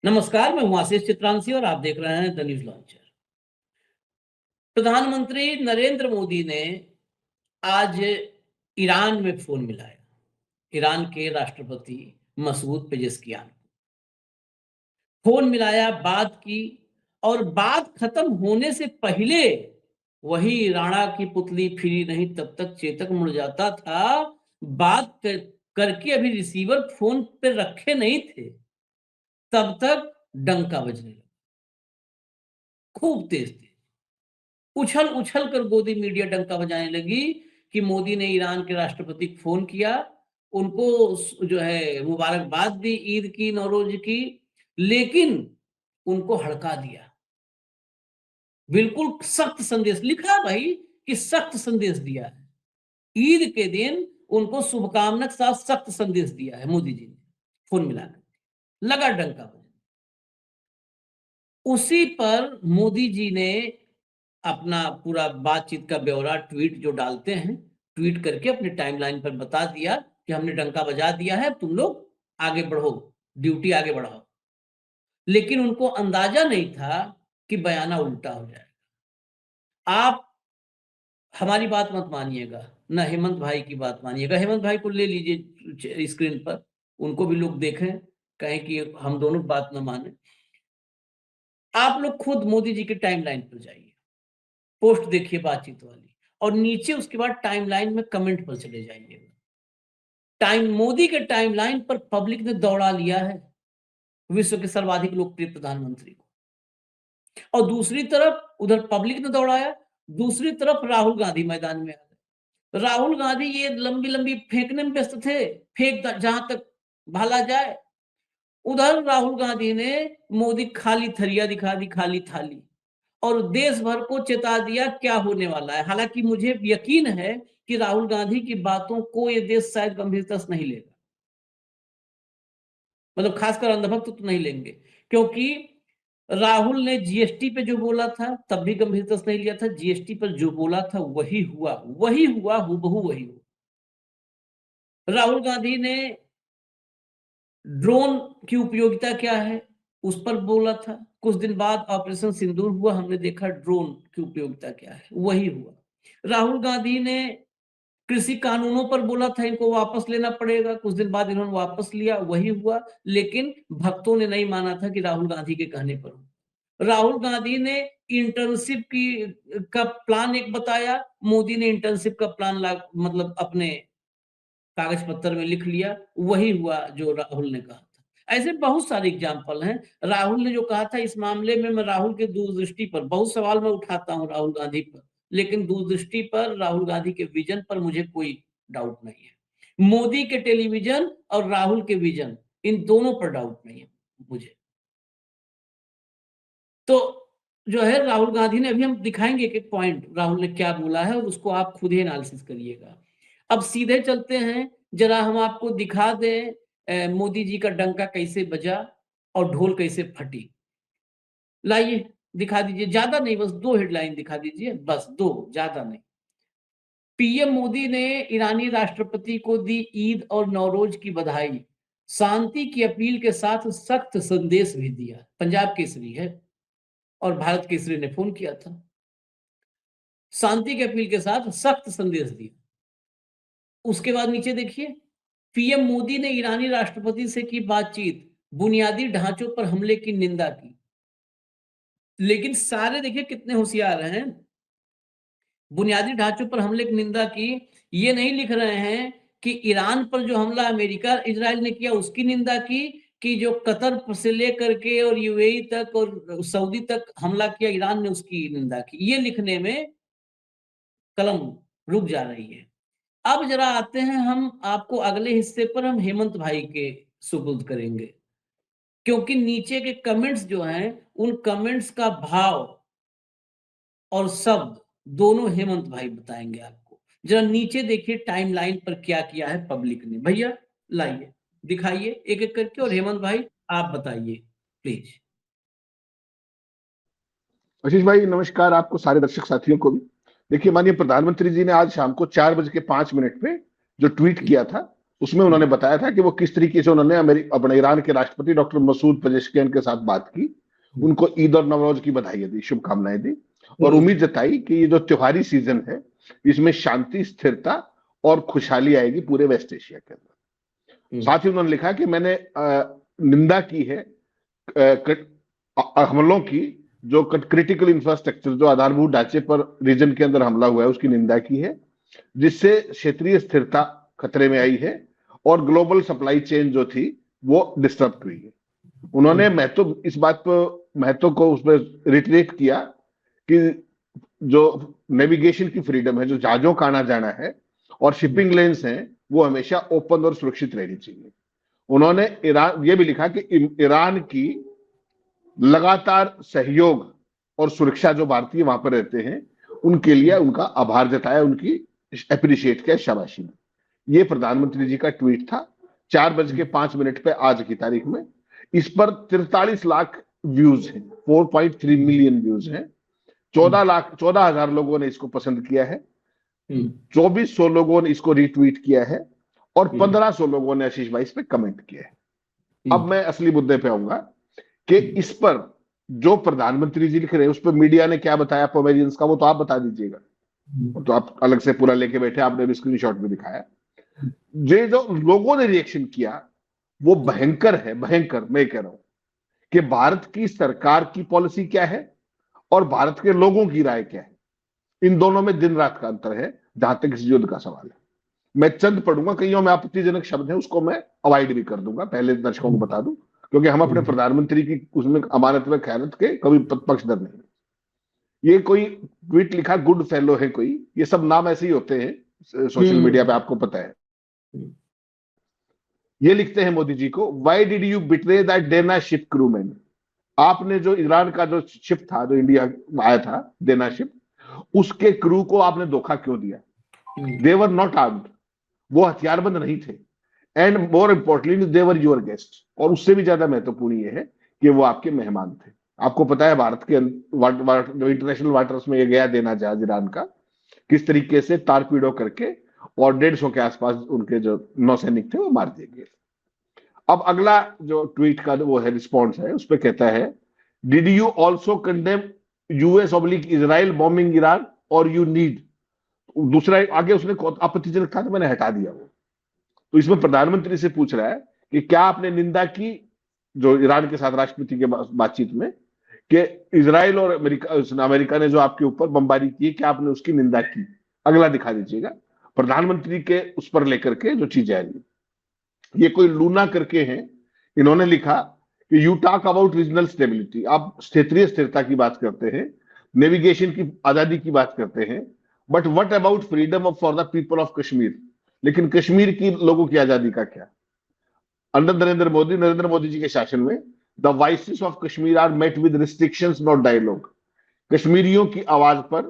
नमस्कार, मैं हूं आशीष चित्रांशी और आप देख रहे हैं द न्यूज लॉन्चर। प्रधानमंत्री नरेंद्र मोदी ने आज ईरान में फोन मिलाया। ईरान के राष्ट्रपति मसूद पेजेस्कियान को फोन मिलाया, बात की और बात खत्म होने से पहले वही राणा की पुतली फिरी नहीं तब तक चेतक मुड़ जाता था। करके अभी रिसीवर फोन पे रखे नहीं थे, तब तक डंका बजने लगा, खूब तेज तेज। उछल उछल कर गोदी मीडिया डंका बजाने लगी कि मोदी ने ईरान के राष्ट्रपति को फोन किया, उनको जो है मुबारकबाद दी, ईद की, नौरोज की, लेकिन उनको हड़का दिया। बिल्कुल सख्त संदेश लिखा भाई कि सख्त संदेश दिया है। ईद के दिन उनको शुभकामना के साथ सख्त संदेश दिया है मोदी जी ने फोन मिलाकर। लगा डंका बजाने। उसी पर मोदी जी ने अपना पूरा बातचीत का ब्यौरा ट्वीट जो डालते हैं, ट्वीट करके अपने टाइमलाइन पर बता दिया कि हमने डंका बजा दिया है, तुम लोग आगे बढ़ो, ड्यूटी आगे बढ़ाओ। लेकिन उनको अंदाजा नहीं था कि बयाना उल्टा हो जाएगा। आप हमारी बात मत मानिएगा, ना हेमंत भाई की बात मानिएगा। हेमंत भाई को ले लीजिए स्क्रीन पर, उनको भी लोग देखें, कहें कि हम दोनों बात न माने। आप लोग खुद मोदी जी के टाइमलाइन पर जाइए, पोस्ट देखिए बातचीत वाली, और नीचे उसके बाद टाइमलाइन में कमेंट पर चले जाइए। मोदी के टाइमलाइन पर पब्लिक ने दौड़ा लिया है विश्व के सर्वाधिक लोकप्रिय प्रधानमंत्री को, और दूसरी तरफ उधर पब्लिक ने दौड़ाया, दूसरी तरफ राहुल गांधी मैदान में आ गए। राहुल गांधी ये लंबी लंबी फेंकने में व्यस्त थे, फेंक जहां तक भाला जाए। उधर राहुल गांधी ने मोदी खाली थरिया दिखा दी, खाली थाली, और देश भर को चेता दिया क्या होने वाला है। हालांकि मुझे यकीन है कि राहुल गांधी की बातों को ये देश शायद गंभीरता से नहीं लेगा, मतलब खासकर अंधभक्त तो नहीं लेंगे, क्योंकि राहुल ने जीएसटी पे जो बोला था तब भी गंभीरता से नहीं लिया था। जीएसटी पर जो बोला था वही हुआ, हूबहू वही हुआ। राहुल गांधी ने ड्रोन की उपयोगिता क्या है उस पर बोला था। कुछ दिन बाद ऑपरेशन सिंदूर हुआ, हमने देखा ड्रोन की उपयोगिता क्या है, वही हुआ। राहुल गांधी ने कृषि कानूनों पर बोला था इनको वापस लेना पड़ेगा, कुछ दिन बाद इन्होंने वापस लिया, वही हुआ। लेकिन भक्तों ने नहीं माना था कि राहुल गांधी के कहने पर। राहुल गांधी ने इंटर्नशिप की का प्लान एक बताया, मोदी ने इंटर्नशिप का प्लान मतलब अपने कागज पत्तर में लिख लिया, वही हुआ जो राहुल ने कहा था। ऐसे बहुत सारे एग्जाम्पल हैं। राहुल ने जो कहा था, इस मामले में मैं राहुल के दूरदृष्टि पर बहुत सवाल मैं उठाता हूं राहुल गांधी पर, लेकिन दूरदृष्टि पर, राहुल गांधी के विजन पर मुझे कोई डाउट नहीं है। मोदी के टेलीविजन और राहुल के विजन, इन दोनों पर डाउट नहीं है मुझे। तो जो है राहुल गांधी ने, अभी हम दिखाएंगे एक पॉइंट राहुल ने क्या बोला है और उसको आप खुद ही एनालिसिस करिएगा। अब सीधे चलते हैं, जरा हम आपको दिखा दें मोदी जी का डंका कैसे बजा और ढोल कैसे फटी। लाइए दिखा दीजिए, ज्यादा नहीं, बस 2 हेडलाइन दिखा दीजिए, बस 2, ज्यादा नहीं। पीएम मोदी ने ईरानी राष्ट्रपति को दी ईद और नौरोज की बधाई, शांति की अपील के साथ सख्त संदेश भी दिया। पंजाब केसरी है और भारत केसरी ने फोन किया था। शांति की अपील के साथ सख्त संदेश दिया। उसके बाद नीचे देखिए, पीएम मोदी ने ईरानी राष्ट्रपति से की बातचीत, बुनियादी ढांचों पर हमले की निंदा की। लेकिन सारे देखिए कितने होशियार हैं, बुनियादी ढांचों पर हमले की निंदा की, ये नहीं लिख रहे हैं कि ईरान पर जो हमला अमेरिका इजराइल ने किया उसकी निंदा की, कि जो कतर से लेकर के और यूएई तक और सऊदी तक हमला किया ईरान ने उसकी निंदा की। ये लिखने में कलम रुक जा रही है। अब जरा आते हैं हम आपको अगले हिस्से पर, हम हेमंत भाई के सुपुर्द करेंगे, क्योंकि नीचे के कमेंट्स जो हैं उन कमेंट्स का भाव और शब्द दोनों हेमंत भाई बताएंगे आपको। जरा नीचे देखिए टाइमलाइन पर क्या किया है पब्लिक ने। भैया लाइए, दिखाइए एक एक करके, और हेमंत भाई आप बताइए प्लीज। आशीष भाई नमस्कार, आपको सारे दर्शक साथियों को भी। देखिए, माननीय प्रधानमंत्री जी ने आज शाम को 4:05 पे जो ट्वीट किया था, उसमें उन्होंने बताया था कि वो किस तरीके से उन्होंने अपने ईरान के राष्ट्रपति डॉक्टर मसूद पेजेश्कियान के साथ बात की, उनको ईद और नवरोज की बधाई दी, शुभकामनाएं दी और उम्मीद जताई कि ये जो त्योहारी सीजन है इसमें शांति, स्थिरता और खुशहाली आएगी पूरे वेस्ट एशिया के अंदर। साथ ही उन्होंने लिखा कि मैंने निंदा की है हमलों की, जो क्रिटिकल इंफ्रास्ट्रक्चर, जो आधारभूत ढांचे पर रीजन के अंदर हमला हुआ है उसकी निंदा की है, जिससे क्षेत्रीय स्थिरता खतरे में आई है और ग्लोबल सप्लाई चेन जो थी वो डिस्टर्ब हुई है। उन्होंने इस बात पर महत्व को उसमें रिटरेट किया कि जो नेविगेशन की फ्रीडम है, जो जहाजों का आना जाना है और शिपिंग लेन्स हैं, वो हमेशा ओपन और सुरक्षित रहनी चाहिए। उन्होंने ये भी लिखा कि ईरान की लगातार सहयोग और सुरक्षा जो भारतीय वहां पर रहते हैं उनके लिए उनका आभार जताया, उनकी अप्रिशिएट किया, शाबाशी। ये प्रधानमंत्री जी का ट्वीट था 4:05 पे आज की तारीख में। इस पर 43 लाख व्यूज हैं, 4.3 मिलियन व्यूज हैं। 14,000 लोगों ने इसको पसंद किया है, 2400 लोगों ने इसको रीट्वीट किया है और 1500 लोगों ने आशीष भाई इस पे कमेंट किया है। अब मैं असली मुद्दे पे आऊंगा कि इस पर जो प्रधानमंत्री जी लिख रहे हैं उस पर मीडिया ने क्या बताया पोमेरियंस का, वो तो आप बता दीजिएगा। तो आप अलग से पूरा लेके बैठे, आपने भी स्क्रीनशॉट में दिखाया। ये जो लोगों ने रिएक्शन किया वो भयंकर है, भयंकर। मैं कह रहा हूं कि भारत की सरकार की पॉलिसी क्या है और भारत के लोगों की राय क्या है, इन दोनों में दिन रात का अंतर है जहां तक इस युद्ध का सवाल है। मैं चंद पढ़ूंगा, कईयों में आपत्तिजनक शब्द है, उसको मैं अवॉइड भी कर दूंगा, पहले दर्शकों को बता दूं, क्योंकि हम अपने प्रधानमंत्री की उसमें अमानत में खयानत के कभी पक्षधर नहीं। ये कोई ट्वीट लिखा गुड फेलो है कोई, ये सब नाम ऐसे ही होते हैं सोशल मीडिया पे, आपको पता है। ये लिखते हैं मोदी जी को, why did you betray that Dena ship crewman. आपने जो ईरान का जो शिप था, जो इंडिया आया था, डेना शिप, उसके क्रू को आपने धोखा क्यों दिया? दे वर नॉट आर्म्ड, वो हथियारबंद नहीं थे, and more importantly they were your guest. और उससे भी ज्यादा महत्वपूर्ण ये है कि वो आपके मेहमान थे। आपको पता है भारत के इंटरनेशनल वाटर्स में ये गया देना जहाज ईरान का, किस तरीके से टारपीडो करके और 150 के आसपास उनके जो नौसैनिक थे वो मार दिए गए। अब अगला जो ट्वीट का वो है रिस्पॉन्स है, उस पर कहता है, did you also condemn US oblique Israel bombing Iran और यू नीड। दूसरा आगे उसने आपत्तिजनक था तो मैंने हटा दिया वो। तो इसमें प्रधानमंत्री से पूछ रहा है कि क्या आपने निंदा की जो ईरान के साथ राष्ट्रपति के बातचीत में कि इजराइल और अमेरिका ने जो आपके ऊपर बमबारी की, क्या आपने उसकी निंदा की? अगला दिखा दीजिएगा, प्रधानमंत्री के उस पर लेकर के जो चीजें आ रही। ये कोई लूना करके हैं, इन्होंने लिखा कि you talk about regional stability, आप क्षेत्रीय स्थिरता की बात करते हैं, नेविगेशन की आजादी की बात करते हैं, but what about freedom for the people of Kashmir. लेकिन कश्मीर की लोगों की आजादी का क्या? अंडर नरेंद्र मोदी जी के शासन में the voices of Kashmir are met with restrictions not dialogue. कश्मीरियों की आवाज पर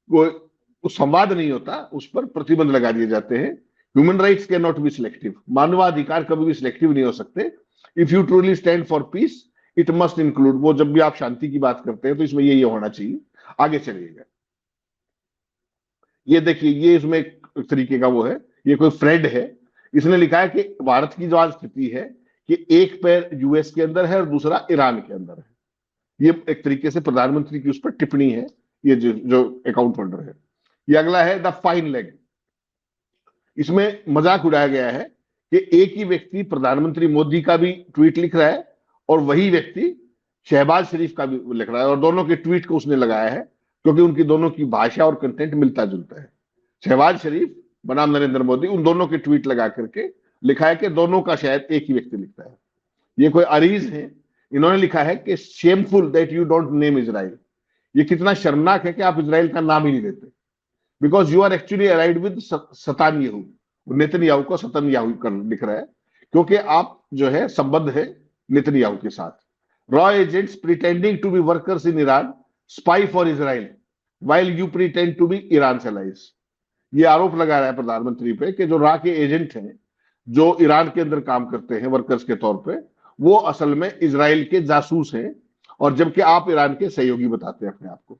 कोई संवाद नहीं होता, उस पर प्रतिबंध लगा दिए जाते हैं। Human rights can not be selective, मानवाधिकार कभी भी सिलेक्टिव नहीं हो सकते। If you truly stand for piece it must include, वो जब भी आप शांति की बात करते हैं तो इसमें ये होना चाहिए। आगे चलिएगा, ये देखिए, ये इसमें एक तरीके का वो है, ये कोई फ्रेड है, इसने लिखा है कि भारत की जो आज स्थिति है कि एक पैर यूएस के अंदर है और दूसरा ईरान के अंदर है। ये एक तरीके से प्रधानमंत्री की उस पर टिप्पणी है, ये जो अकाउंट होल्डर है। ये अगला है द फाइन लेग। इसमें मजाक उड़ाया गया है कि एक ही व्यक्ति प्रधानमंत्री मोदी का भी ट्वीट लिख रहा है और वही व्यक्ति शहबाज शरीफ का भी लिख रहा है, और दोनों के ट्वीट को उसने लगाया है क्योंकि उनकी दोनों की भाषा और कंटेंट मिलता जुलता है। शहबाज शरीफ बनाम नरेंद्र मोदी, उन दोनों के ट्वीट लगा करके लिखा है कि दोनों का शायद एक ही व्यक्ति लिखता है। ये कोई अरीज है, इन्होंने लिखा है कि shameful that you don't name Israel. ये कितना शर्मनाक है कि आप इजराइल का नाम ही नहीं देते, because you are actually allied with Satanyahu. Netanyahu को सतन्याहू कर लिख रहा है क्योंकि आप जो है संबद्ध है नेतन्याहू के साथ। रॉ agents pretending to be workers in Iran spy for Israel while you pretend to be Iran allies. ये आरोप लगा रहा है प्रधानमंत्री पे कि जो रॉ के एजेंट हैं जो ईरान के अंदर काम करते हैं वर्कर्स के तौर पे, वो असल में इजराइल के जासूस हैं, और जबकि आप ईरान के सहयोगी बताते हैं अपने आप को।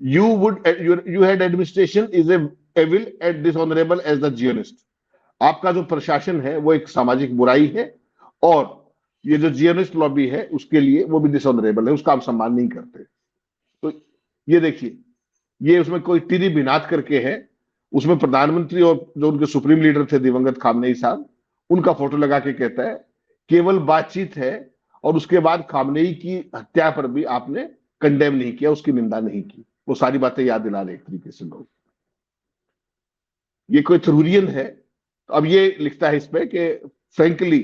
You had administration is a evil and dishonorable as the Zionist. आपका जो प्रशासन है वो एक सामाजिक बुराई है, और ये जो जियोनिस्ट लॉबी है उसके लिए वो भी डिसऑनरेबल है, उसका आप सम्मान नहीं करते। तो ये देखिए, ये उसमें कोई टिरी बिनात करके है, उसमें प्रधानमंत्री और जो उनके सुप्रीम लीडर थे दिवंगत खामनेई साहब, उनका फोटो लगा के कहता है केवल बातचीत है, और उसके बाद खामनेई की हत्या पर भी आपने कंडेम नहीं किया, उसकी निंदा नहीं की। वो सारी बातें याद दिला रहे एक तरीके से लोग। ये कोई थ्रूरियन है। अब ये लिखता है इस पे कि frankly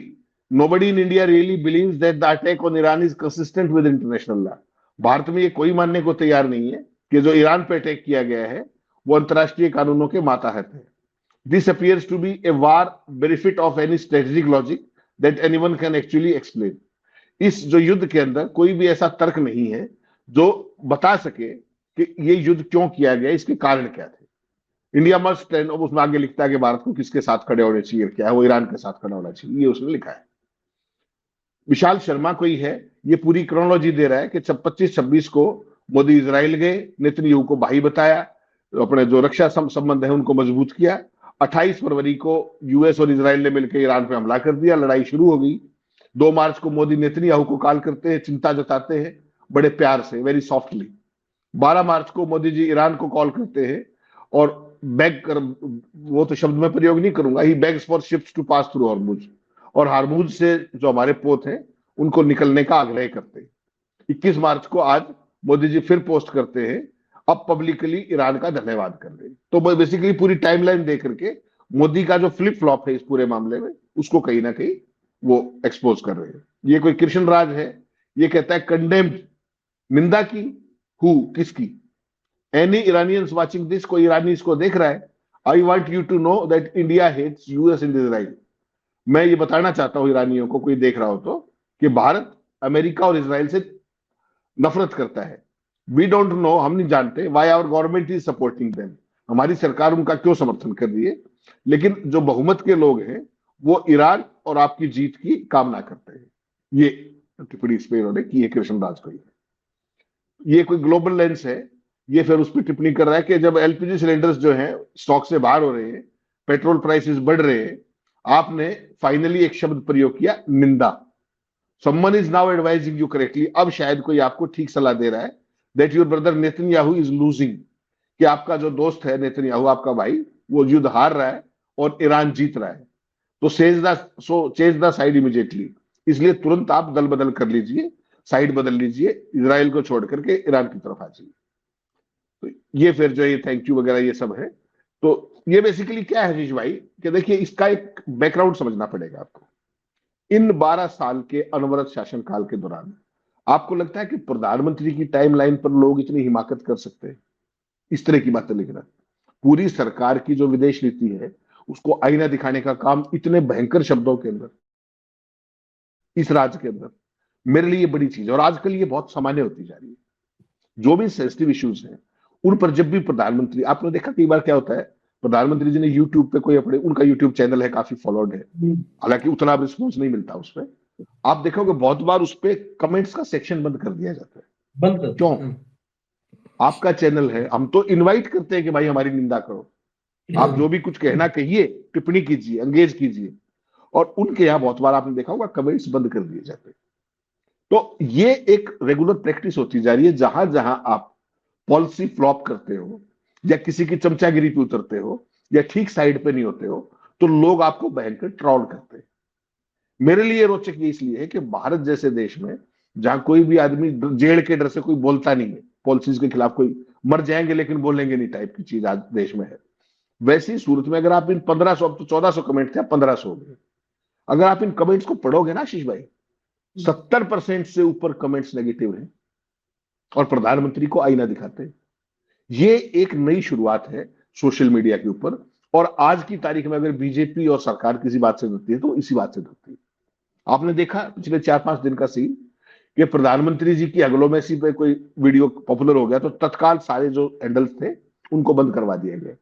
nobody in India really believes that the attack on Iran is consistent with international law. Bharat में ये कोई मानने को तैयार नहीं है कि जो ईरान पे अटैक किया गया है वो अंतर्राष्ट्रीय कानूनों के मातहत है। This appears to be a war benefit of any strategic logic that anyone can actually explain. इस जो युद्ध के अंदर कोई भी ऐसा तर्क नहीं है जो बता सके कि ये युद्ध क्यों किया गया, इसके कारण क्या थे। इंडिया मस्ट स्टैंड, अब उसमें आगे लिखता है कि भारत को किसके साथ खड़े होने चाहिए, क्या है वो ईरान के साथ खड़ा होना चाहिए, ये उसने लिखा है। विशाल शर्मा कोई है, ये पूरी क्रोनोलॉजी दे रहा है कि 25-26 को मोदी इजराइल गए, नेतन्याहू को भाई बताया, अपने जो रक्षा संबंध है उनको मजबूत किया। 28 फरवरी को यूएस और इजराइल ने मिलकर ईरान पे हमला कर दिया, लड़ाई शुरू हो गई। 2 मार्च को मोदी नेतन्याहू को कॉल करते हैं, चिंता जताते हैं बड़े प्यार से, वेरी सॉफ्टली। 12 मार्च को मोदी जी ईरान को कॉल करते हैं और बैग कर, वो तो शब्द में प्रयोग नहीं करूंगा, he begs for ships to pass through Hormuz, और हार्मुज से जो हमारे पोत हैं उनको निकलने का आग्रह करते हैं। 21 मार्च को आज मोदी जी फिर पोस्ट करते हैं, अब पब्लिकली ईरान का धन्यवाद कर रहे हैं। तो बेसिकली पूरी टाइमलाइन देख करके मोदी का जो फ्लिप फ्लॉप है इस पूरे मामले में, उसको कहीं ना कहीं वो एक्सपोज कर रहे हैं। ये कोई कृष्ण राज है, ये कहता है कंडेम्ड, निंदा की, हु, किसकी। एनी इरानियंस वाचिंग दिस, कोई ईरानी इसको देख रहा है, I want you to know that India hates US and Israel. मैं ये बताना चाहता हूं ईरानियों को, कोई देख रहा हो तो, कि भारत अमेरिका और इजराइल से नफरत करता है। वी डोंट नो, हम नहीं जानते, why our government is supporting them, हमारी सरकार उनका क्यों समर्थन कर रही है। लेकिन जो बहुमत के लोग हैं वो ईरान और आपकी जीत की कामना करते हैं। ये टिप्पणी इस पे इन्होंने की है कृष्णराज को। ये कोई ग्लोबल लेंस है, ये फिर उस पर टिप्पणी कर रहा है कि जब एलपीजी सिलेंडर्स जो हैं स्टॉक से बाहर हो रहे हैं, पेट्रोल प्राइसेस बढ़ रहे हैं, आपने फाइनली एक शब्द प्रयोग किया, निंदा। Someone is now advising you correctly, अब शायद कोई आपको ठीक सलाह दे रहा है, that your brother Netanyahu is losing, कि आपका जो दोस्त है नेतन्याहू, आपका भाई, वो युद्ध हार रहा है और ईरान जीत रहा है। तो चेंज द साइड इमीडिएटली, इसलिए तुरंत आप दल बदल कर लीजिए, साइड बदल लीजिए, इजराइल को छोड़ करके ईरान की तरफ आ जाइए। तो ये फिर जो ये थैंक यू वगैरह ये सब है। तो ये बेसिकली क्या है हरीश भाई, कि देखिए इसका एक बैकग्राउंड समझना पड़ेगा आपको। इन 12 साल के अनवरत शासनकाल के दौरान आपको लगता है कि प्रधानमंत्री की टाइमलाइन पर लोग इतनी हिमाकत कर सकते हैं इस तरह की बातें लिखना। पूरी सरकार की जो विदेश नीति है उसको आईना दिखाने का काम इतने भयंकर शब्दों के अंदर इस राज्य के अंदर, मेरे लिए बड़ी चीज है। और आजकल ये बहुत सामान्य होती जा रही है। जो भी सेंसिटिव इश्यूज हैं उन पर जब भी प्रधानमंत्री, आपने देखा कई बार क्या होता है, प्रधानमंत्री जी ने यूट्यूब पे कोई अपने, उनका यूट्यूब चैनल है, काफी फॉलोड है, हालांकि उतना रिस्पॉन्स नहीं मिलता उस पर। आप देखोगे बहुत बार उस पर कमेंट्स का सेक्शन बंद कर दिया जाता है। बंद कर, क्यों? आपका चैनल है, हम तो इनवाइट करते हैं कि भाई हमारी निंदा करो, आप जो भी कुछ कहना कहिए, टिप्पणी कीजिए, एंगेज कीजिए। और उनके यहाँ बहुत बार आपने देखा होगा कमेंट्स बंद कर दिए जाते हैं। तो ये एक रेगुलर प्रैक्टिस होती जा रही है, जहां जहां आप पॉलिसी फ्लॉप करते हो या किसी की चमचागिरी पे उतरते हो या ठीक साइड पे नहीं होते हो, तो लोग आपको भयंकर ट्रोल करते हैं। मेरे लिए रोचक ये इसलिए है कि भारत जैसे देश में जहां कोई भी आदमी जेल के डर से कोई बोलता नहीं है, पॉलिसीज के खिलाफ, कोई मर जाएंगे लेकिन बोलेंगे नहीं टाइप की चीज आज देश में है, वैसी सूरत में अगर आप इन 1500, अब तो 1400 कमेंट थे, 1500 हो गए, अगर आप इन कमेंट्स को पढ़ोगे ना आशीष भाई, 70% से ऊपर कमेंट्स नेगेटिव हैं और प्रधानमंत्री को आईना दिखाते हैं। ये एक नई शुरुआत है सोशल मीडिया के ऊपर। और आज की तारीख में अगर बीजेपी और सरकार किसी बात से डरती है तो इसी बात से डरती है। आपने देखा पिछले 4-5 दिन का सीन कि प्रधानमंत्री जी की एग्लोमेसी पे कोई वीडियो पॉपुलर हो गया तो तत्काल सारे जो हैंडल्स थे उनको बंद करवा दिया गया।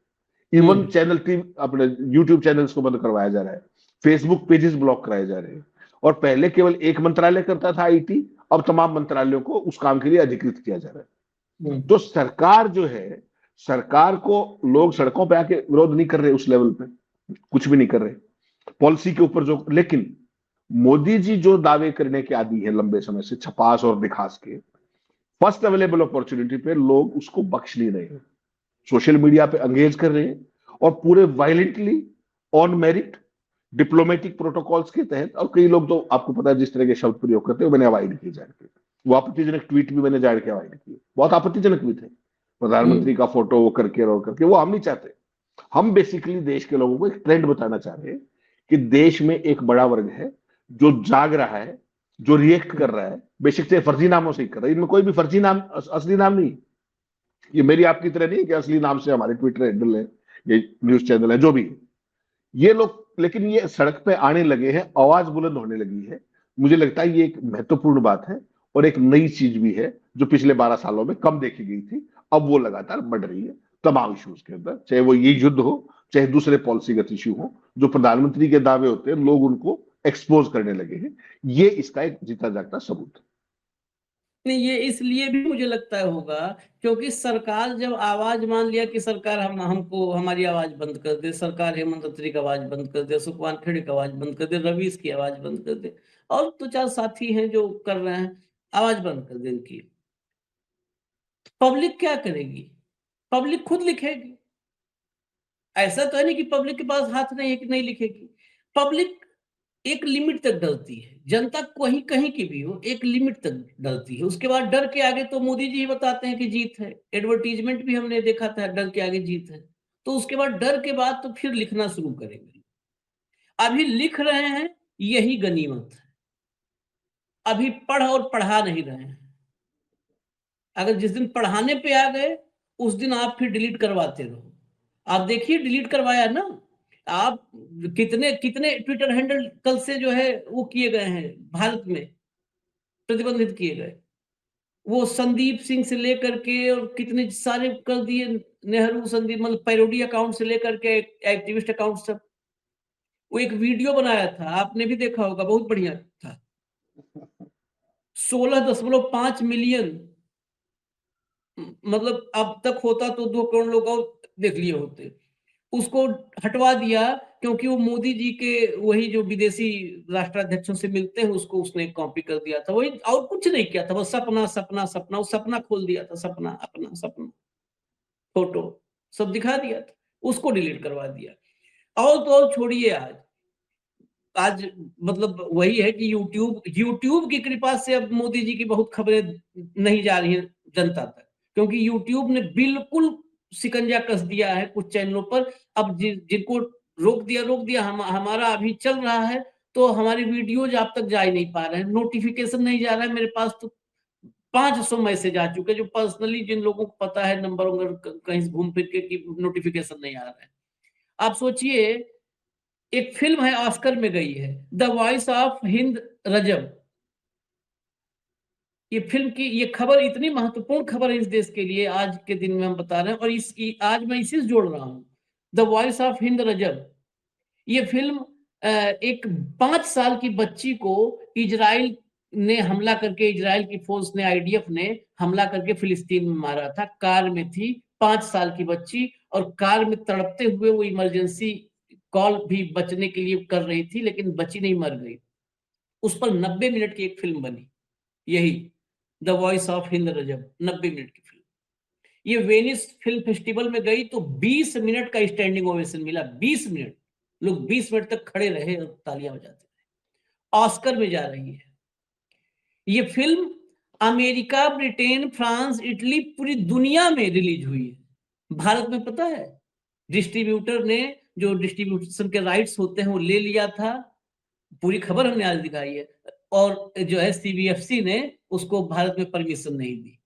इवन चैनल की, अपने यूट्यूब चैनल्स को बंद करवाया जा रहा है, फेसबुक पेजेस ब्लॉक कराए जा रहे हैं। और पहले केवल एक मंत्रालय करता था आईटी, अब तमाम मंत्रालयों को उस काम के लिए अधिकृत किया जा रहा है। तो सरकार जो है, सरकार को लोग सड़कों पे आके विरोध नहीं कर रहे, उस लेवल पे कुछ भी नहीं कर रहे, पॉलिसी के ऊपर जो, लेकिन मोदी जी जो दावे करने के आदी है लंबे समय से, छपास और दिखास के, फर्स्ट अवेलेबल अपॉर्चुनिटी पे लोग उसको बख्श नहीं रहे हैं, सोशल मीडिया पे अंगेज कर रहे हैं और पूरे violently on merit diplomatic protocols के तहत। और कई लोग तो आपको पता है जिस तरह के शब्द प्रयोग करते हैं, मैंने अवॉइड किए जान के, वो आपत्तिजनक ट्वीट भी मैंने जान के अवॉइड किए, बहुत आपत्तिजनक भी थे, प्रधानमंत्री का फोटो वो करके और करके, वो हम नहीं चाहते। हम बेसिकली देश के लोगों को एक ट्रेंड बताना चाह रहे हैं कि देश में एक बड़ा वर्ग है जो जाग रहा है, जो रिएक्ट कर रहा है, बेशक से फर्जी नामों से ही कर रहा है, इनमें कोई भी फर्जी नाम असली नाम नहीं, ये मेरी आपकी तरह नहीं है कि असली नाम से हमारे ट्विटर हैंडल है, ये न्यूज चैनल है, जो भी है। ये लोग लेकिन ये सड़क पे आने लगे हैं, आवाज बुलंद होने लगी है। मुझे लगता है ये एक महत्वपूर्ण बात है और एक नई चीज भी है जो पिछले 12 सालों में कम देखी गई थी, अब वो लगातार बढ़ रही है तमाम इश्यूज के अंदर, चाहे वो ये युद्ध हो, चाहे दूसरे पॉलिसीगत इश्यू हो, जो प्रधानमंत्री के दावे होते हैं लोग उनको एक्सपोज करने लगे हैं। ये इसका एक जीता जागता सबूत है। नहीं, ये इसलिए भी मुझे लगता है होगा क्योंकि सरकार जब आवाज मान लिया कि सरकार हमको हमारी आवाज बंद कर दे, सरकार हेमंत खत्री की आवाज बंद कर दे, सुखवान खेड़े की आवाज बंद कर दे, रवीश की आवाज बंद कर दे, और दो चार साथी हैं जो कर रहे हैं, आवाज बंद कर दे इनकी, पब्लिक क्या करेगी? पब्लिक खुद लिखेगी। ऐसा तो है नहीं कि पब्लिक के पास हाथ नहीं है कि नहीं लिखेगी। पब्लिक एक लिमिट तक डरती है, जनता कहीं कहीं की भी हो एक लिमिट तक डरती है, उसके बाद डर के आगे तो मोदी जी ही बताते हैं कि जीत है, एडवर्टीजमेंट भी हमने देखा था, डर के आगे जीत है। तो उसके बाद डर के बाद तो फिर लिखना शुरू करेंगे। अभी लिख रहे हैं, यही गनीमत है। अभी पढ़ और पढ़ा नहीं रहे हैं। अगर जिस दिन पढ़ाने पे आ गए उस दिन आप फिर डिलीट करवाते रहो। आप देखिए डिलीट करवाया ना आप, कितने कितने ट्विटर हैंडल कल से जो है वो किए गए हैं, भारत में प्रतिबंधित किए गए। वो संदीप सिंह से लेकर के और कितने सारे कर दिए, नेहरू संदीप, मतलब पैरोडी अकाउंट से लेकर के एक्टिविस्ट अकाउंट सब। वो एक वीडियो बनाया था, आपने भी देखा होगा, बहुत बढ़िया था। 16.5 मिलियन, मतलब अब तक होता तो 2 करोड़ लोग और देख लिए होते। उसको हटवा दिया क्योंकि वो मोदी जी के वही जो विदेशी राष्ट्राध्यक्षों से मिलते हैं उसको उसने कॉपी कर दिया था, वही, और कुछ नहीं किया था, बस सपना सपना सपना, वो सपना खोल दिया था, सपना अपना सपना फोटो सब दिखा दिया था, उसको डिलीट करवा दिया। और तो और छोड़िए, आज आज मतलब वही है कि यूट्यूब की कृपा से अब मोदी जी की बहुत खबरें नहीं जा रही हैं जनता तक, क्योंकि यूट्यूब ने बिल्कुल शिकंजा कस दिया है कुछ चैनलों पर। अब जिनको रोक दिया हमारा अभी चल रहा है तो हमारी वीडियोज आप तक जा ही नहीं पा रहे हैं, नोटिफिकेशन नहीं जा रहा है। मेरे पास तो 500 मैसेज आ चुके, जो पर्सनली जिन लोगों को पता है नंबर वंबर कहीं घूम फिर के कि नोटिफिकेशन नहीं आ रहा है। आप सोचिए, एक फिल्म है ऑस्कर में गई है, द वॉइस ऑफ हिंद रजब। ये फिल्म की ये खबर इतनी महत्वपूर्ण खबर है इस देश के लिए, आज के दिन में हम बता रहे हैं, और आज मैं इसी से जोड़ रहा हूं, द वॉइस ऑफ हिंद रजब। ये फिल्म एक 5 साल की बच्ची को इजराइल ने हमला करके, इजराइल की फोर्स ने, आईडीएफ ने हमला करके फिलिस्तीन में मारा था। कार में थी 5 साल की बच्ची, और कार में तड़पते हुए वो इमरजेंसी कॉल भी बचने के लिए कर रही थी, लेकिन बची नहीं, मर गई। उस पर 90 मिनट की एक फिल्म बनी, यही the voice of Hind Rajab, 90 minute की फिल्म। ये वेनिस फिल्म फेस्टिवल में गई तो 20 मिनट का स्टैंडिंग ओवेशन मिला, 20 मिनट, लोग 20 मिनट तक खड़े रहे और तालियां बजाते रहे। ऑस्कर में जा रही है ये film. America, Britain, France, Italy, पूरी दुनिया में रिलीज हुई है। भारत में पता है डिस्ट्रीब्यूटर ने जो डिस्ट्रीब्यूशन के राइट्स होते हैं वो ले लिया था, पूरी खबर हमने आज दिखाई है, और जो है सीबीएफसी ने उसको भारत में परमिशन नहीं दी।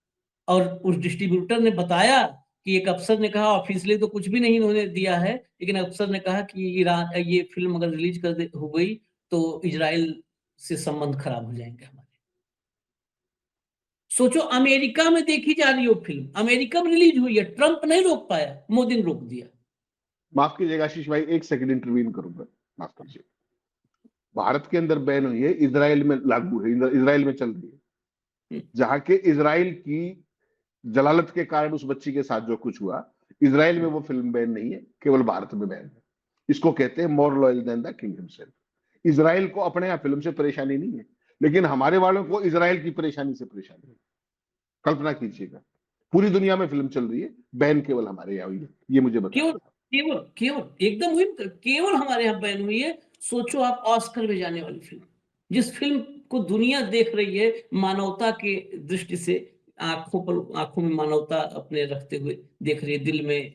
और उस डिस्ट्रीब्यूटर ने बताया कि एक अफसर ने कहा, ऑफिशियली तो कुछ भी नहीं उन्होंने दिया है, लेकिन अफसर ने कहा कि ईरान ये फिल्म अगर रिलीज हो गई तो इजराइल से संबंध खराब हो जाएंगे हमारे। सोचो, अमेरिका में देखी जा रही हो फिल्म, अमेरिका में रिलीज हुई है, ट्रंप नहीं रोक पाया, मोदी ने रोक दिया। माफ कीजिएगा आशीष भाई, एक सेकंड इंटरवीन करूंगा, माफ कीजिए। भारत के अंदर बैन हुई है, इसराइल में लागू है, इसराइल में चल रही है, जहां के इसराइल की जलालत के कारण उस बच्ची के साथ जो कुछ हुआ, इसराइल में वो फिल्म बैन नहीं है, केवल भारत में बैन है। इसको कहते हैं more loyal than the king himself. Israel को अपने यहाँ फिल्म से परेशानी नहीं है, लेकिन हमारे वालों को इजराइल की परेशानी से परेशानी है। कल्पना कीजिएगा, पूरी दुनिया में फिल्म चल रही है, बैन केवल हमारे यहाँ हुई है। ये मुझे केवल बताइए। केवल केवल एकदम हुई, केवल हमारे यहाँ बैन हुई है। सोचो आप, ऑस्कर में जाने वाली फिल्म, जिस फिल्म को दुनिया देख रही है मानवता के दृष्टि से, आंखों में मानवता अपने रखते हुए देख रही है, दिल में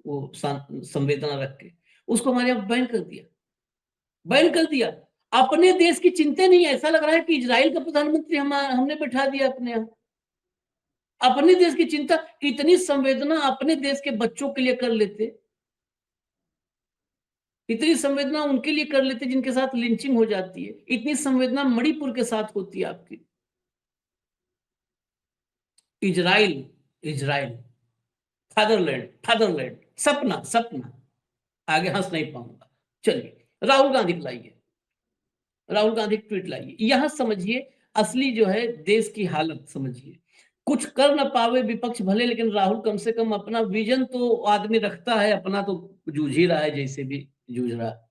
वो संवेदना रख के, उसको हमारे यहाँ बैन कर दिया, बैन कर दिया। अपने देश की चिंता नहीं है, ऐसा लग रहा है कि इजराइल का प्रधानमंत्री हमने बैठा दिया अपने यहाँ। अपने देश की चिंता, इतनी संवेदना अपने देश के बच्चों के लिए कर लेते, इतनी संवेदना उनके लिए कर लेते जिनके साथ लिंचिंग हो जाती है, इतनी संवेदना मणिपुर के साथ होती है आपकी। इजराइल, इजराइल, फादरलैंड, फादरलैंड, सपना, सपना। आगे हंस नहीं पाऊंगा। चलिए, राहुल गांधी को लाइए, राहुल गांधी ट्वीट लाइए, यहां समझिए असली जो है देश की हालत समझिए। कुछ कर न पावे विपक्ष भले, लेकिन राहुल कम से कम अपना विजन तो आदमी रखता है, अपना तो जूझ ही रहा है, जैसे भी जूझ रहा है।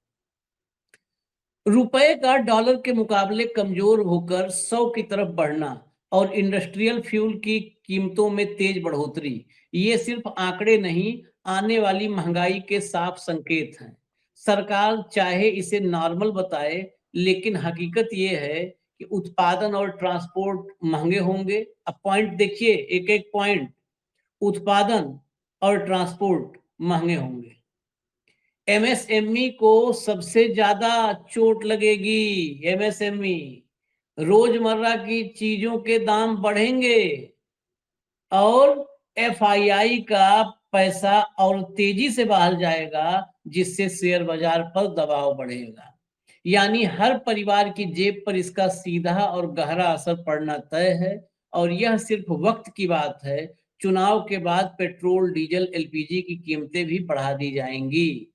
रुपए का डॉलर के मुकाबले कमजोर होकर 100 की तरफ बढ़ना और इंडस्ट्रियल फ्यूल की कीमतों में तेज बढ़ोतरी, ये सिर्फ आंकड़े नहीं, आने वाली महंगाई के साफ संकेत हैं। सरकार चाहे इसे नॉर्मल बताए, लेकिन हकीकत ये है कि उत्पादन और ट्रांसपोर्ट महंगे होंगे। अब पॉइंट देखिए, एक एक पॉइंट। उत्पादन और ट्रांसपोर्ट महंगे होंगे। एमएसएमई को सबसे ज्यादा चोट लगेगी। एमएसएमई, रोजमर्रा की चीजों के दाम बढ़ेंगे और एफआईआई का पैसा और तेजी से बाहर जाएगा, जिससे शेयर बाजार पर दबाव बढ़ेगा। यानी हर परिवार की जेब पर इसका सीधा और गहरा असर पड़ना तय है, और यह सिर्फ वक्त की बात है। चुनाव के बाद पेट्रोल, डीजल, एलपीजी की कीमतें भी बढ़ा दी जाएंगी।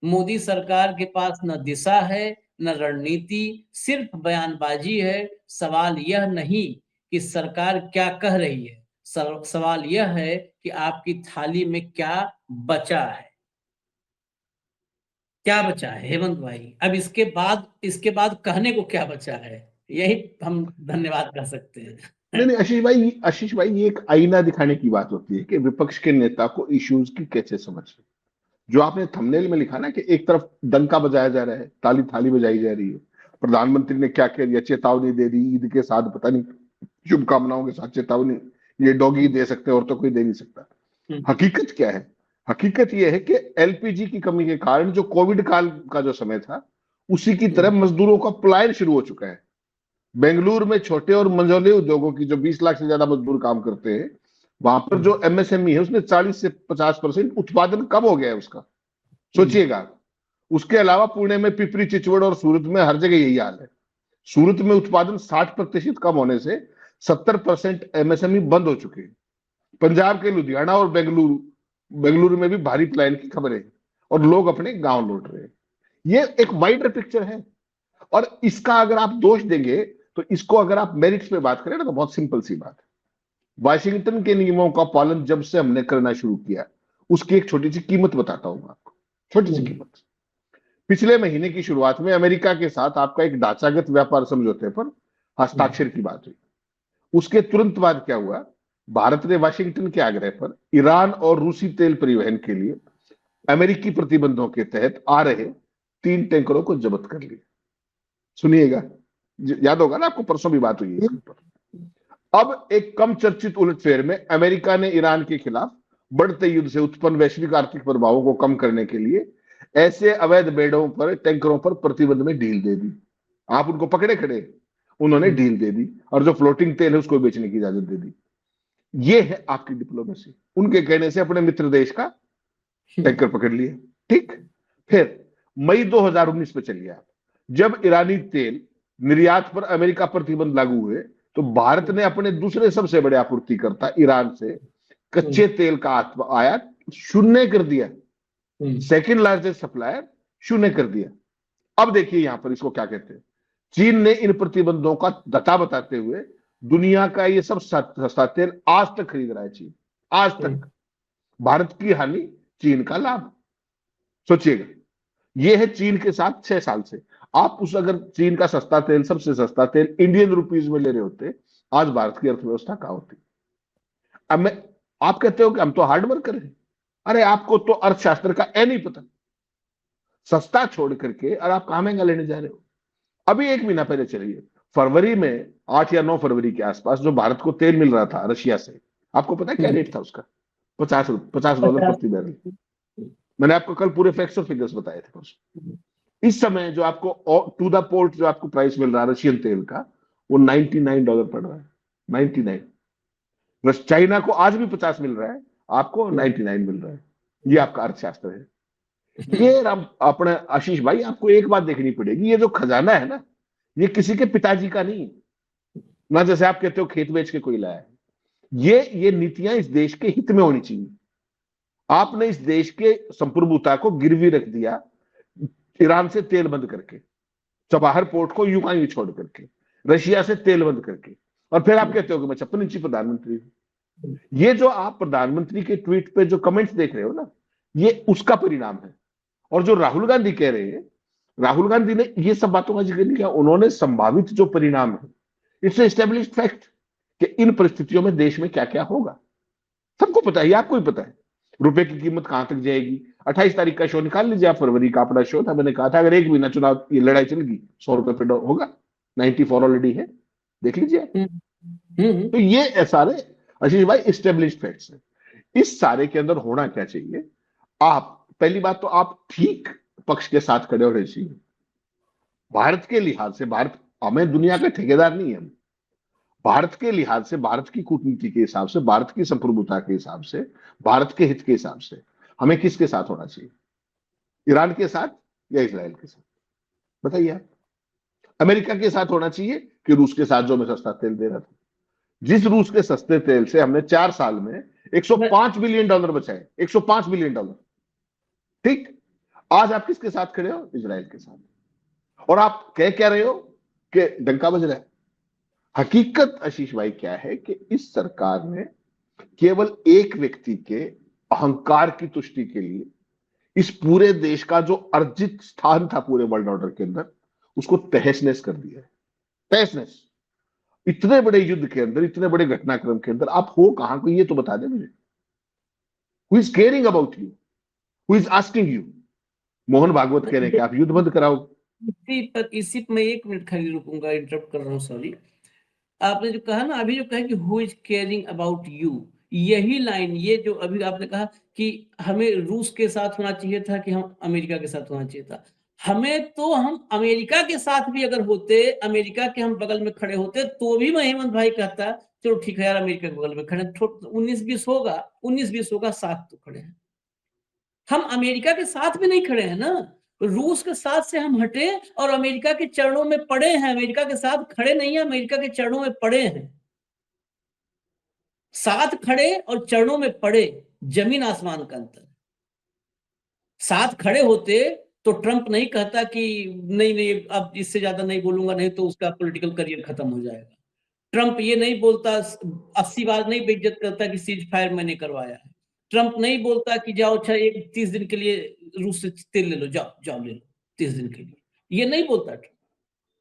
मोदी सरकार के पास न दिशा है, न रणनीति, सिर्फ बयानबाजी है। सवाल यह नहीं कि सरकार क्या कह रही है, सवाल यह है कि आपकी थाली में क्या बचा है, क्या बचा है हेमंत भाई। अब इसके बाद कहने को क्या बचा है, यही हम धन्यवाद कर सकते हैं। नहीं नहीं आशीष भाई, ये एक आईना दिखाने की बात होती है कि विपक्ष के नेता को इश्यूज की कैसे समझ। जो आपने थंबनेल में लिखा ना कि एक तरफ डंका बजाया जा रहा है, ताली थाली बजाई जा रही है, प्रधानमंत्री ने क्या कह दिया, चेतावनी दे दी, ईद के साथ पता नहीं शुभकामनाओं के साथ चेतावनी, ये डॉगी दे सकते हैं और तो कोई दे नहीं सकता। हकीकत क्या है? हकीकत यह है कि एलपीजी की कमी के कारण जो कोविड काल का जो समय था, उसी की तरह मजदूरों का पलायन शुरू हो चुका है। बेंगलुरु में छोटे और मंझोले उद्योगों की जो 20 लाख से ज्यादा मजदूर काम करते हैं, वहां पर जो एमएसएमई है उसमें 40 से 50% उत्पादन कम हो गया है उसका। सोचिएगा। उसके अलावा पुणे में, पिपरी चिचवड़ और सूरत में हर जगह यही हाल है। सूरत में उत्पादन 60% कम होने से 70% एमएसएमई बंद हो चुके हैं। पंजाब के लुधियाना और बेंगलुरु में भी भारी पलायन की खबरें हैं और लोग अपने गांव लौट रहे हैं। ये एक वाइडर पिक्चर है, और इसका अगर आप दोष देंगे तो इसको अगर आप मेरिट्स पे बात करें ना, तो बहुत सिंपल सी बात है। वाशिंगटन के नियमों का पालन जब से हमने करना शुरू किया, उसकी एक छोटी सी कीमत बताता हूं आपको। छोटी सी कीमत। पिछले महीने की शुरुआत में अमेरिका के साथ आपका एक ढांचागत व्यापार समझौते पर हस्ताक्षर की बात हुई। उसके तुरंत बाद क्या हुआ? भारत ने वाशिंगटन के आग्रह पर ईरान और रूसी तेल परिवहन के लिए अमेरिकी प्रतिबंधों के तहत आ रहे 3 टैंकरों को जब्त कर लिया। सुनिएगा, याद होगा ना आपको, परसों भी बात हुई है इसके ऊपर। अब एक कम चर्चित उलटफेर में अमेरिका ने ईरान के खिलाफ बढ़ते युद्ध से उत्पन्न वैश्विक आर्थिक प्रभावों को कम करने के लिए ऐसे अवैध बेड़ों पर, टैंकरों पर प्रतिबंध में ढील दे दी। आप उनको पकड़े खड़े, उन्होंने ढील दे दी और जो फ्लोटिंग तेल है उसको बेचने की इजाजत दे दी। ये है आपकी डिप्लोमेसी। उनके कहने से अपने मित्र देश का टैंकर पकड़ लिए। ठीक। फिर मई 2019 में चलिए आप, जब ईरानी तेल निर्यात पर अमेरिका प्रतिबंध लागू हुए, तो भारत ने अपने दूसरे सबसे बड़े आपूर्तिकर्ता ईरान से कच्चे तेल का आयात शून्य कर दिया। सेकंड लार्जेस्ट सप्लायर शून्य कर दिया। अब देखिए यहां पर इसको क्या कहते हैं। चीन ने इन प्रतिबंधों का धता बताते हुए दुनिया का ये सब सस्ता तेल आज तक खरीद रहा है। चीन आज तक। भारत की हानि, चीन का लाभ। सोचिएगा। ये है चीन के साथ 6 साल से। आप उस अगर चीन का सस्ता तेल, सबसे सस्ता तेल इंडियन रुपीज में ले रहे होते, आज भारत की अर्थव्यवस्था कहां होती। अब मैं, आप कहते हो कि हम तो हार्ड वर्कर हैं, अरे आपको तो अर्थशास्त्र का ए नहीं पता, सस्ता छोड़ करके और आप कहां महंगा लेने जा रहे हो। अभी 1 महीना पहले चलिए, फरवरी में 8 या 9 फरवरी के आसपास जो भारत को तेल मिल रहा था रशिया से, आपको पता है क्या रेट था उसका? $50 50। प्रति बैरल। मैंने आपको कल पूरे फैक्ट्स और फिगर्स बताए थे परसों। इस समय जो आपको टू द पोर्ट जो आपको प्राइस मिल रहा है रशियन तेल का, वो $99 पड़ रहा है। 99। बस चाइना को आज भी 50 मिल रहा है, आपको 99 मिल रहा है। ये आपका अर्थशास्त्र है। ये राम अपने आशीष भाई, आपको एक बात देखनी पड़ेगी, ये जो खजाना है ना, ये किसी के पिताजी का नहीं है, ना जैसे आप कहते हो खेत बेच के कोई लाया है। ये नीतियां इस देश के हित में होनी चाहिए। आपने इस देश के संप्रभुता को गिरवी रख दिया, ईरान से तेल बंद करके, चबाहर पोर्ट को यूं का यूं छोड़ करके, रशिया से तेल बंद करके, और फिर आप कहते हो कि मैं 56 इंची प्रधानमंत्री हूं। ये जो आप प्रधानमंत्री के ट्वीट पे जो कमेंट्स देख रहे हो ना, ये उसका परिणाम है। और जो राहुल गांधी कह रहे हैं, राहुल गांधी ने ये सब बातों का जिक्र नहीं किया, उन्होंने संभावित जो परिणाम है, इट्स एस्टेब्लिश्ड फैक्ट कि इन परिस्थितियों में देश में क्या क्या होगा सबको पता है, आपको ही पता है। रुपए की कीमत कहां तक जाएगी। 28 तारीख का शो निकाल लीजिए आप, फरवरी का अपना शो था, मैंने कहा था अगर 1 महीना चुनाव ये लड़ाई चलेगी 100 रुपए पे होगा। 94 ऑलरेडी है, देख लीजिए। तो ये सारे आशीष भाई एस्टेब्लिश्ड फैक्ट्स है। इस सारे के अंदर होना क्या चाहिए, आप पहली बात तो आप ठीक पक्ष के साथ खड़े होने चाहिए। भारत के लिहाज से, भारत हमें दुनिया का ठेकेदार नहीं है, भारत के लिहाज से, भारत की कूटनीति के हिसाब से, भारत की संप्रभुता के हिसाब से, भारत के हित के हिसाब से हमें किसके साथ होना चाहिए? ईरान के साथ या इजराइल के साथ? बताइए आप। अमेरिका के साथ होना चाहिए कि रूस के साथ जो हमें सस्ता तेल दे रहा था? जिस रूस के सस्ते तेल से हमने 4 साल में $105 बिलियन बचाए, $105 बिलियन। ठीक, आज आप किसके साथ खड़े हो? इजराइल के साथ। और आप कह क्या रहे हो कि डंका बज रहा है। हकीकत आशीष भाई क्या है कि इस सरकार ने केवल एक व्यक्ति के अहंकार की तुष्टि के लिए इस पूरे देश का जो अर्जित स्थान था पूरे वर्ल्ड ऑर्डर के अंदर, उसको तहस नहस कर दिया है। तहस नहस। इतने बड़े युद्ध के अंदर, इतने बड़े घटनाक्रम के अंदर आप हो कहां को, ये तो बता दे मुझे। Who is caring about you, who is asking you? Mohan Bhagwat कह रहे हैं कि आप युद्ध बंद कराओ। इसी पर मैं 1 मिनट खाली रुकूंगा, इंटरप्ट कर रहा हूँ, सॉरी। आपने जो कहा ना अभी, जो कहा कि who is caring about you, यही लाइन, ये जो अभी आपने कहा कि हमें रूस के साथ होना चाहिए था कि हम अमेरिका के साथ होना चाहिए था, हमें तो हम अमेरिका के साथ भी अगर होते, अमेरिका के हम बगल में खड़े होते, तो भी मैं हेमंत भाई कहता चलो ठीक है यार, अमेरिका के बगल में खड़े, 19-20 होगा, 19-20 होगा, साथ तो खड़े हैं। हम अमेरिका के साथ भी नहीं खड़े हैं ना, रूस के साथ से हम हटे और अमेरिका के चरणों में पड़े हैं। अमेरिका के साथ खड़े नहीं है, अमेरिका के चरणों में पड़े हैं। साथ खड़े और चरणों में पड़े, जमीन आसमान का अंतर। साथ खड़े होते तो ट्रंप नहीं कहता कि नहीं नहीं अब इससे ज्यादा नहीं बोलूंगा, नहीं तो उसका पॉलिटिकल करियर खत्म हो जाएगा। ट्रंप ये नहीं बोलता, 80 बार नहीं बेइज्जत करता कि सीज फायर मैंने करवाया है। ट्रंप नहीं बोलता कि जाओ अच्छा 30 दिन के लिए रूस से तेल ले लो, जाओ जाओ ले लो 30 दिन के लिए, ये नहीं बोलता।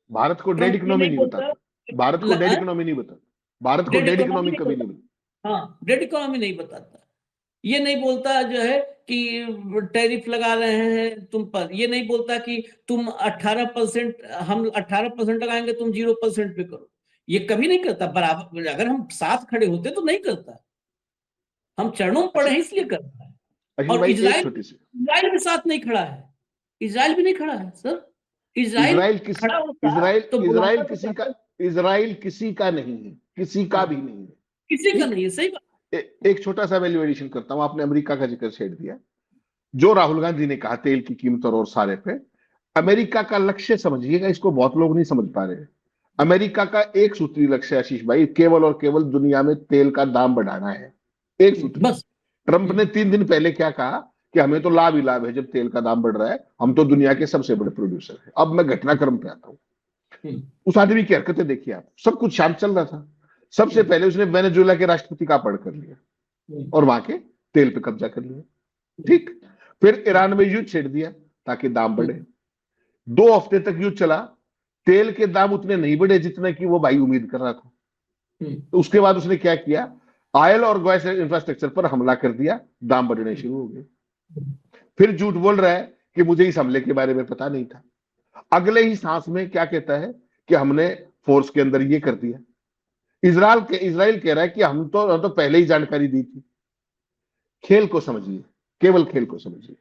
भारत को डेड ट्रंप ये इकोनॉमी नहीं नहीं बोलता, बताता, भारत को डेड इकोनॉमी नहीं बताता, भारत को डेड डेड इकोनॉमी इकोनॉमी नहीं कभी नहीं बताता, बताता। हाँ डेड इकोनॉमी नहीं बताता। ये नहीं बोलता जो है कि टैरिफ लगा रहे हैं तुम पर, ये नहीं बोलता कि तुम 18%, हम 18% लगाएंगे, तुम 0% पे करो, ये कभी नहीं करता। बराबर अगर हम साथ खड़े होते तो नहीं करता, हम चरणों में पड़े अच्छा हैं इसलिए करता है। आशीष और भाई, एक इजराइल, छोटी सी, इजराइल भी साथ नहीं खड़ा है, इजराइल भी नहीं खड़ा है सर। इजराइल इजराइल किस खड़ा होता इजराइल तो इजराइल बुलाता तो किसी का, कहता, इजराइल किसी का नहीं है, किसी का हाँ, भी नहीं है। किसी का ठीक। नहीं है, सही बात। एक छोटा सा वैल्यू एडिशन करता हूं, आपने अमेरिका का जिक्र छेड़ दिया। जो राहुल गांधी ने कहा तेल की कीमत और सारे पे, अमेरिका का लक्ष्य समझिएगा, इसको बहुत लोग नहीं समझ पा रहे। अमेरिका का एक सूत्री लक्ष्य आशीष भाई, केवल और केवल दुनिया में तेल का दाम बढ़ाना है, एक सूत्री। बस। ट्रंप ने 3 दिन पहले क्या कहा कि हमें तो लाभ ही लाभ है जब तेल का दाम बढ़ रहा है, हम तो दुनिया के सबसे बड़े प्रोड्यूसर हैं। अब मैं घटनाक्रम पे आता हूं। उस आदमी की हरकतें देखिए आप, सब कुछ शांत चल रहा था, सबसे पहले उसने वेनेजुएला के राष्ट्रपति का अपहरण कर लिया और वहां के तेल पे कब्जा कर लिया। ठीक, फिर ईरान में युद्ध छेड़ दिया, ताकि दाम बढ़े। 2 हफ्ते तक युद्ध चला, तेल के दाम उतने नहीं बढ़े जितने की वो भाई उम्मीद कर रहा था। तो उसके बाद उसने क्या किया, ऑयल और गैस इंफ्रास्ट्रक्चर पर हमला कर दिया, दाम बढ़ने शुरू हो गए। फिर झूठ बोल रहा है कि मुझे इस हमले के बारे में पता नहीं था। अगले ही सांस में क्या कहता है कि हमने फोर्स के अंदर ये कर दिया। इजराइल कह रहा है कि हम तो पहले ही जानकारी दी थी। खेल को समझिए, केवल खेल को समझिए।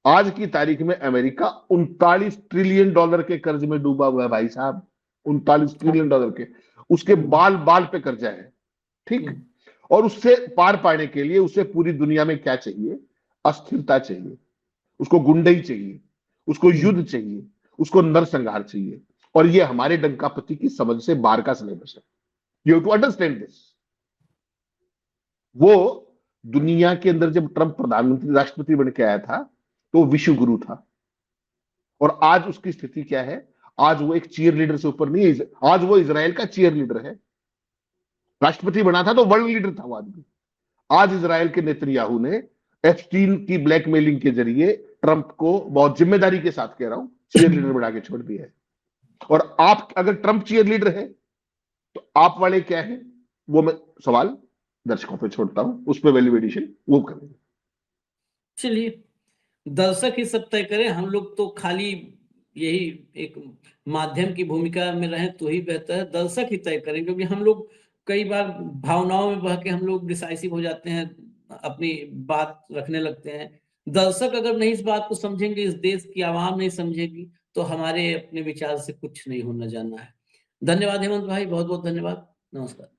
आज की तारीख में अमेरिका 39 ट्रिलियन डॉलर के कर्ज में डूबा हुआ है भाई साहब, 39 ट्रिलियन डॉलर के। उसके बाल बाल पे कर्जा है, ठीक। और उससे पार पाने के लिए उसे पूरी दुनिया में क्या चाहिए, अस्थिरता चाहिए, उसको गुंडई चाहिए, उसको युद्ध चाहिए, उसको नरसंहार चाहिए। और ये हमारे डंकापति की समझ से बाहर का सिलेबस है। You have to understand this. वो दुनिया के अंदर जब ट्रंप प्रधानमंत्री राष्ट्रपति बन के आया था तो वो विश्व गुरु था, और आज उसकी स्थिति क्या है, आज वो एक चीयर लीडर से ऊपर नहीं है। आज वो इजराइल का चीयर लीडर है। राष्ट्रपति बना था तो वर्ल्ड लीडर था वो आदमी। आज इजराइल के नेतन्याहू ने एप्स्टीन की ब्लैकमेलिंग के जरिए ट्रंप को, बहुत जिम्मेदारी के साथ कह रहा हूं, चीयर लीडर बना के छोड़ दिया है। और आप अगर ट्रंप चीयर लीडर है तो आप वाले क्या है, वो मैं सवाल दर्शकों पे छोड़ता हूं, उस पर वैल्यूएडिशन वो करेंगे। चलिए, दर्शक ही सब तय करें। हम लोग तो खाली यही एक माध्यम की भूमिका में रहें तो ही बेहतर है। दर्शक ही तय करें, क्योंकि हम लोग कई बार भावनाओं में बह के हम लोग डिसाइसिव हो जाते हैं, अपनी बात रखने लगते हैं। दर्शक अगर नहीं इस बात को समझेंगे, इस देश की आवाम नहीं समझेगी, तो हमारे अपने विचार से कुछ नहीं होना जाना है। धन्यवाद हेमंत भाई, बहुत बहुत धन्यवाद। नमस्कार।